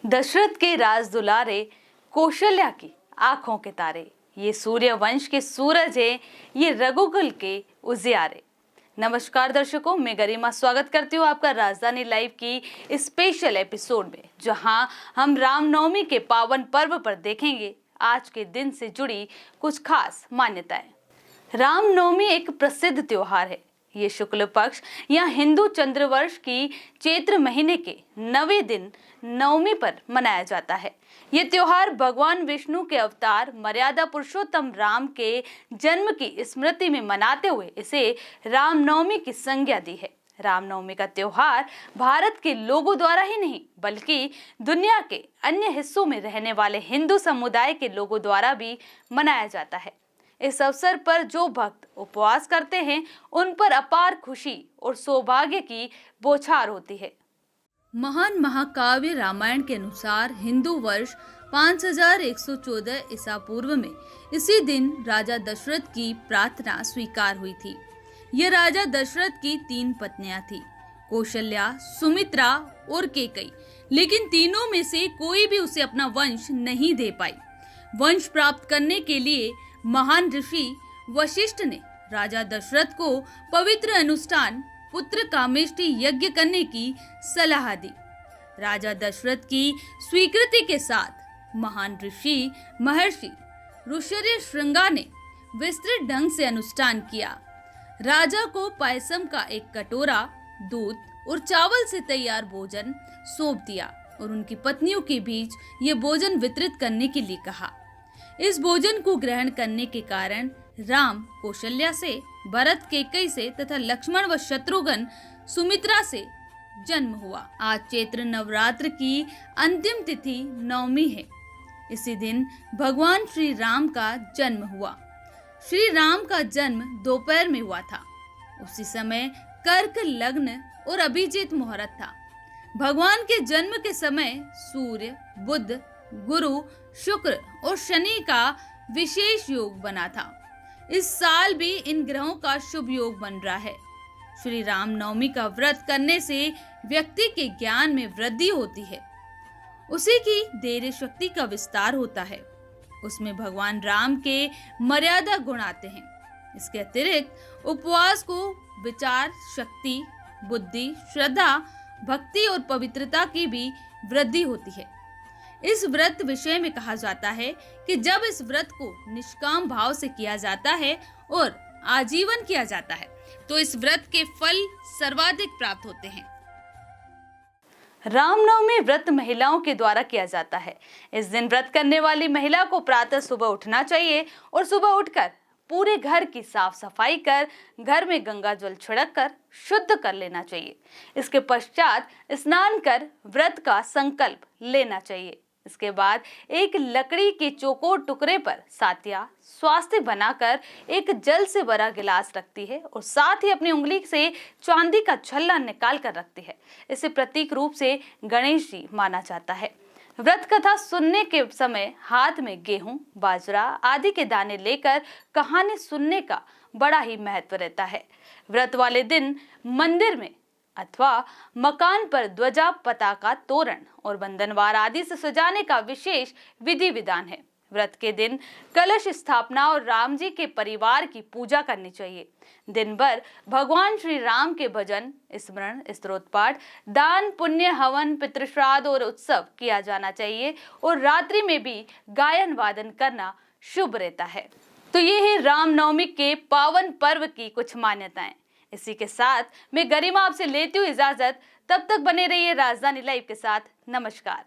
दशरथ के राज दुलारे, कौशल्या की आंखों के तारे, ये सूर्य वंश के सूरज है, ये रघुकुल के उजियारे। नमस्कार दर्शकों, मैं गरिमा स्वागत करती हूँ आपका राजधानी लाइव की स्पेशल एपिसोड में, जहां हम रामनवमी के पावन पर्व पर देखेंगे आज के दिन से जुड़ी कुछ खास मान्यताएं। रामनवमी एक प्रसिद्ध त्योहार है। ये शुक्ल पक्ष या हिंदू चंद्रवर्ष की चैत्र महीने के 9वें दिन नवमी पर मनाया जाता है। ये त्योहार भगवान विष्णु के अवतार मर्यादा पुरुषोत्तम राम के जन्म की स्मृति में मनाते हुए इसे रामनवमी की संज्ञा दी है। रामनवमी का त्योहार भारत के लोगों द्वारा ही नहीं बल्कि दुनिया के अन्य हिस्सों में रहने वाले हिंदू समुदाय के लोगों द्वारा भी मनाया जाता है। इस अवसर पर जो भक्त उपवास करते हैं उन पर अपार खुशी और सौभाग्य की बौछार होती है। महान महाकाव्य रामायण के अनुसार हिंदू वर्ष 5114 ईसा पूर्व में इसी दिन राजा दशरथ की प्रार्थना स्वीकार हुई थी। यह राजा दशरथ की 3 पत्नियां थी, कौशल्या, सुमित्रा और कैकेयी, लेकिन तीनों में से कोई भी उसे अपना वंश नहीं दे पाई। वंश प्राप्त करने के लिए महान ऋषि वशिष्ठ ने राजा दशरथ को पवित्र अनुष्ठान पुत्र कामेष्टि यज्ञ करने की सलाह दी। राजा दशरथ की स्वीकृति के साथ महान ऋषि महर्षि ऋषि श्रृंगा ने विस्तृत ढंग से अनुष्ठान किया। राजा को पायसम का एक कटोरा, दूध और चावल से तैयार भोजन सौंप दिया और उनकी पत्नियों के बीच ये भोजन वितरित करने के लिए कहा। इस भोजन को ग्रहण करने के कारण राम कौशल्या से, भरत कैकेयी से तथा लक्ष्मण व शत्रुघ्न सुमित्रा से जन्म हुआ। आज चैत्र नवरात्र की अंतिम तिथि नवमी है। इसी दिन भगवान श्री राम का जन्म हुआ। श्री राम का जन्म दोपहर में हुआ था। उसी समय कर्क लग्न और अभिजीत मुहूर्त था। भगवान के जन्म के समय सूर्य, बुध, गुरु, शुक्र और शनि का विशेष योग बना था। इस साल भी इन ग्रहों का शुभ योग बन रहा है। श्री राम नवमी का व्रत करने से व्यक्ति के ज्ञान में वृद्धि होती है, उसी की धैर्य शक्ति का विस्तार होता है, उसमें भगवान राम के मर्यादा गुण आते हैं। इसके अतिरिक्त उपवास को विचार शक्ति, बुद्धि, श्रद्धा, भक्ति और पवित्रता की भी वृद्धि होती है। इस व्रत विषय में कहा जाता है कि जब इस व्रत को निष्काम भाव से किया जाता है और आजीवन किया जाता है तो इस व्रत के फल सर्वाधिक प्राप्त होते हैं। रामनवमी व्रत महिलाओं के द्वारा किया जाता है। इस दिन व्रत करने वाली महिला को प्रातः सुबह उठना चाहिए और सुबह उठकर पूरे घर की साफ सफाई कर घर में गंगा जल छिड़क कर शुद्ध कर लेना चाहिए। इसके पश्चात स्नान कर व्रत का संकल्प लेना चाहिए। इसके बाद एक लकड़ी के चौकोर टुकड़े पर सातिया स्वास्तिक बनाकर एक जल से भरा गिलास रखती है और साथ ही अपनी उंगली से चांदी का छल्ला निकाल कर रखती है। इसे प्रतीक रूप से गणेश जी माना जाता है। व्रत कथा सुनने के समय हाथ में गेहूं, बाजरा आदि के दाने लेकर कहानी सुनने का बड़ा ही महत्व रहता है। व्रत वाले दिन मंदिर में अथवा मकान पर ध्वजा, पताका, तोरण और बंधनवार आदि से सजाने का विशेष विधि विधान है। व्रत के दिन कलश स्थापना और राम जी के परिवार की पूजा करनी चाहिए। दिन भर भगवान श्री राम के भजन, स्मरण, स्तोत्र पाठ, दान, पुण्य, हवन, पितृश्राद्ध और उत्सव किया जाना चाहिए और रात्रि में भी गायन वादन करना शुभ रहता है। तो ये है रामनवमी के पावन पर्व की कुछ मान्यताएं। इसी के साथ मैं गरिमा आपसे लेती हूँ इजाजत। तब तक बने रहिए राजधानी लाइव के साथ। नमस्कार।